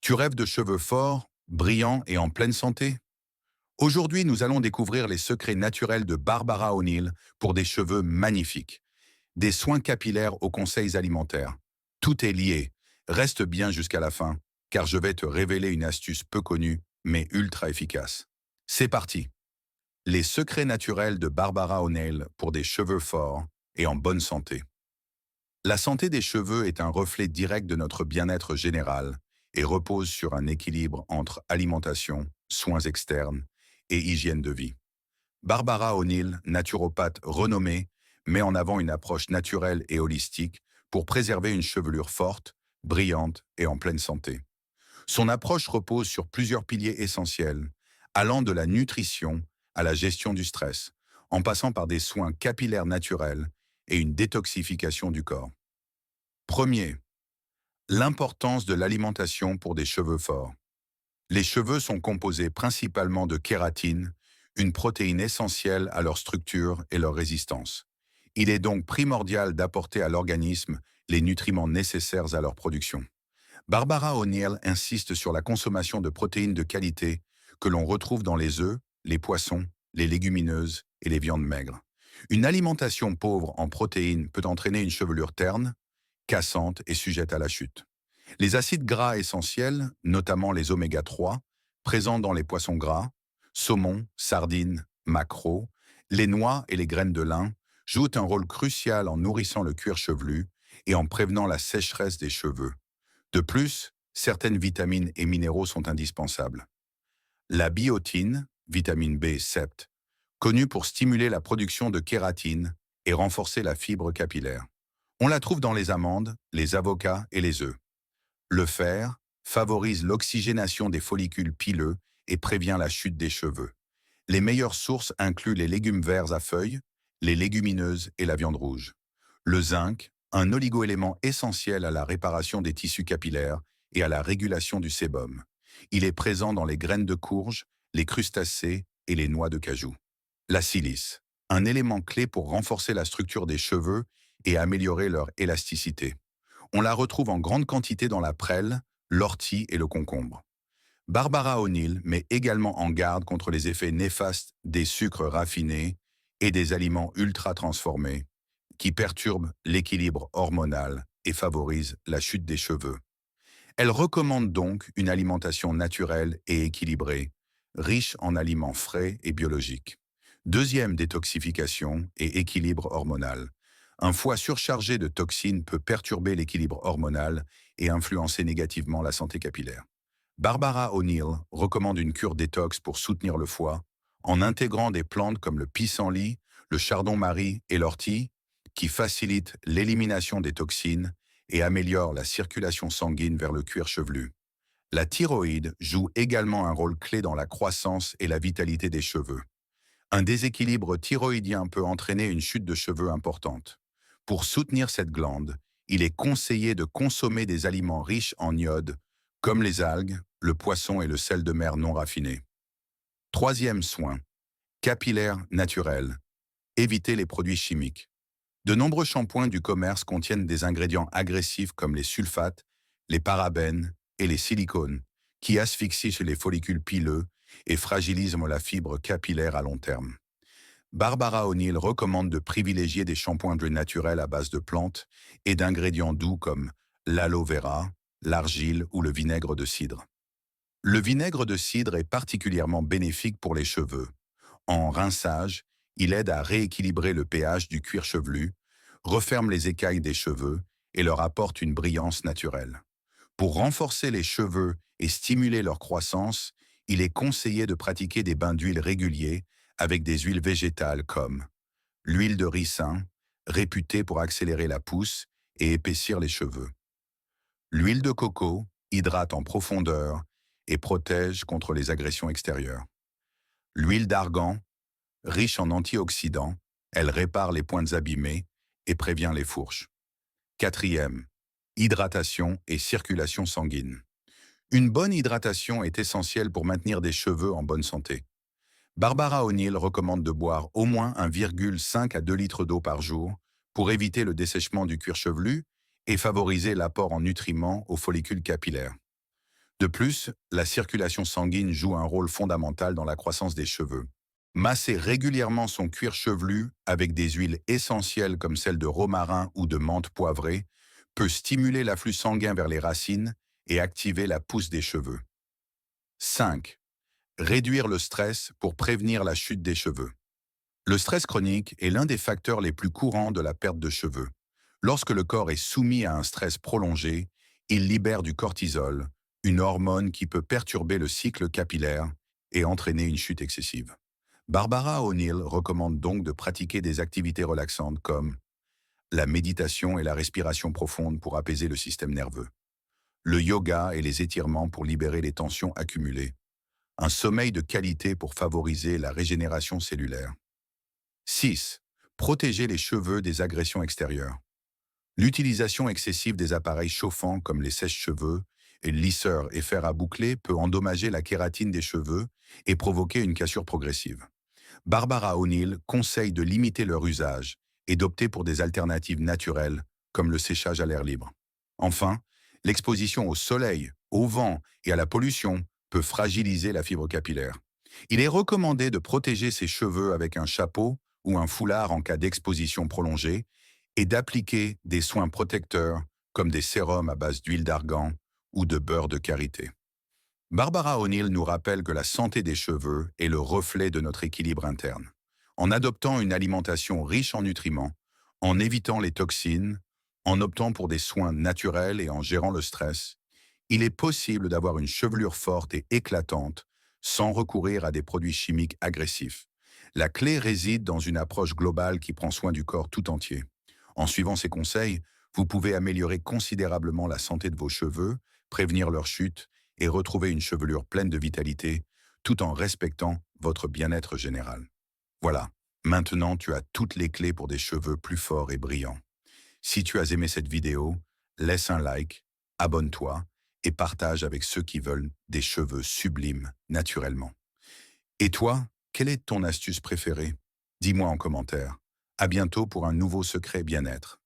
Tu rêves de cheveux forts, brillants et en pleine santé? Aujourd'hui, nous allons découvrir les secrets naturels de Barbara O'Neill pour des cheveux magnifiques. Des soins capillaires aux conseils alimentaires. Tout est lié. Reste bien jusqu'à la fin, car je vais te révéler une astuce peu connue, mais ultra efficace. C'est parti. Les secrets naturels de Barbara O'Neill pour des cheveux forts et en bonne santé. La santé des cheveux est un reflet direct de notre bien-être général et repose sur un équilibre entre alimentation, soins externes et hygiène de vie. Barbara O'Neill, naturopathe renommée, met en avant une approche naturelle et holistique pour préserver une chevelure forte, brillante et en pleine santé. Son approche repose sur plusieurs piliers essentiels, allant de la nutrition à la gestion du stress, en passant par des soins capillaires naturels et une détoxification du corps. Premier, l'importance de l'alimentation pour des cheveux forts. Les cheveux sont composés principalement de kératine, une protéine essentielle à leur structure et leur résistance. Il est donc primordial d'apporter à l'organisme les nutriments nécessaires à leur production. Barbara O'Neill insiste sur la consommation de protéines de qualité que l'on retrouve dans les œufs, les poissons, les légumineuses et les viandes maigres. Une alimentation pauvre en protéines peut entraîner une chevelure terne, cassante et sujette à la chute. Les acides gras essentiels, notamment les oméga 3, présents dans les poissons gras, saumon, sardines, maquereaux, les noix et les graines de lin, jouent un rôle crucial en nourrissant le cuir chevelu et en prévenant la sécheresse des cheveux. De plus, certaines vitamines et minéraux sont indispensables. La biotine, vitamine B7, connue pour stimuler la production de kératine et renforcer la fibre capillaire. On la trouve dans les amandes, les avocats et les œufs. Le fer favorise l'oxygénation des follicules pileux et prévient la chute des cheveux. Les meilleures sources incluent les légumes verts à feuilles, les légumineuses et la viande rouge. Le zinc, un oligoélément essentiel à la réparation des tissus capillaires et à la régulation du sébum. Il est présent dans les graines de courge, les crustacés et les noix de cajou. La silice, un élément clé pour renforcer la structure des cheveux et améliorer leur élasticité. On la retrouve en grande quantité dans la prêle, l'ortie et le concombre. Barbara O'Neill met également en garde contre les effets néfastes des sucres raffinés et des aliments ultra transformés qui perturbent l'équilibre hormonal et favorisent la chute des cheveux. Elle recommande donc une alimentation naturelle et équilibrée, riche en aliments frais et biologiques. Deuxième détoxification et équilibre hormonal. Un foie surchargé de toxines peut perturber l'équilibre hormonal et influencer négativement la santé capillaire. Barbara O'Neill recommande une cure détox pour soutenir le foie, en intégrant des plantes comme le pissenlit, le chardon-marie et l'ortie, qui facilitent l'élimination des toxines et améliorent la circulation sanguine vers le cuir chevelu. La thyroïde joue également un rôle clé dans la croissance et la vitalité des cheveux. Un déséquilibre thyroïdien peut entraîner une chute de cheveux importante. Pour soutenir cette glande, il est conseillé de consommer des aliments riches en iode, comme les algues, le poisson et le sel de mer non raffiné. Troisième soin, capillaire naturel. Évitez les produits chimiques. De nombreux shampoings du commerce contiennent des ingrédients agressifs comme les sulfates, les parabènes et les silicones, qui asphyxient chez les follicules pileux et fragilisent la fibre capillaire à long terme. Barbara O'Neill recommande de privilégier des shampoings naturels à base de plantes et d'ingrédients doux comme l'aloe vera, l'argile ou le vinaigre de cidre. Le vinaigre de cidre est particulièrement bénéfique pour les cheveux. En rinçage, il aide à rééquilibrer le pH du cuir chevelu, referme les écailles des cheveux et leur apporte une brillance naturelle. Pour renforcer les cheveux et stimuler leur croissance, il est conseillé de pratiquer des bains d'huile réguliers avec des huiles végétales comme l'huile de ricin, réputée pour accélérer la pousse et épaissir les cheveux. L'huile de coco hydrate en profondeur et protège contre les agressions extérieures. L'huile d'argan, riche en antioxydants, elle répare les pointes abîmées et prévient les fourches. Quatrième, hydratation et circulation sanguine. Une bonne hydratation est essentielle pour maintenir des cheveux en bonne santé. Barbara O'Neill recommande de boire au moins 1,5 à 2 litres d'eau par jour pour éviter le dessèchement du cuir chevelu et favoriser l'apport en nutriments aux follicules capillaires. De plus, la circulation sanguine joue un rôle fondamental dans la croissance des cheveux. Masser régulièrement son cuir chevelu avec des huiles essentielles comme celle de romarin ou de menthe poivrée peut stimuler l'afflux sanguin vers les racines et activer la pousse des cheveux. 5. Réduire le stress pour prévenir la chute des cheveux. Le stress chronique est l'un des facteurs les plus courants de la perte de cheveux. Lorsque le corps est soumis à un stress prolongé, il libère du cortisol, une hormone qui peut perturber le cycle capillaire et entraîner une chute excessive. Barbara O'Neill recommande donc de pratiquer des activités relaxantes comme la méditation et la respiration profonde pour apaiser le système nerveux, le yoga et les étirements pour libérer les tensions accumulées, un sommeil de qualité pour favoriser la régénération cellulaire. 6. Protéger les cheveux des agressions extérieures. L'utilisation excessive des appareils chauffants comme les sèche-cheveux et le lisseur et fer à boucler peut endommager la kératine des cheveux et provoquer une cassure progressive. Barbara O'Neill conseille de limiter leur usage et d'opter pour des alternatives naturelles comme le séchage à l'air libre. Enfin, l'exposition au soleil, au vent et à la pollution peut fragiliser la fibre capillaire. Il est recommandé de protéger ses cheveux avec un chapeau ou un foulard en cas d'exposition prolongée et d'appliquer des soins protecteurs comme des sérums à base d'huile d'argan ou de beurre de karité. Barbara O'Neill nous rappelle que la santé des cheveux est le reflet de notre équilibre interne. En adoptant une alimentation riche en nutriments, en évitant les toxines, en optant pour des soins naturels et en gérant le stress, il est possible d'avoir une chevelure forte et éclatante sans recourir à des produits chimiques agressifs. La clé réside dans une approche globale qui prend soin du corps tout entier. En suivant ces conseils, vous pouvez améliorer considérablement la santé de vos cheveux, prévenir leur chute et retrouver une chevelure pleine de vitalité, tout en respectant votre bien-être général. Voilà, maintenant tu as toutes les clés pour des cheveux plus forts et brillants. Si tu as aimé cette vidéo, laisse un like, abonne-toi et partage avec ceux qui veulent des cheveux sublimes naturellement. Et toi, quelle est ton astuce préférée? Dis-moi en commentaire. À bientôt pour un nouveau secret bien-être.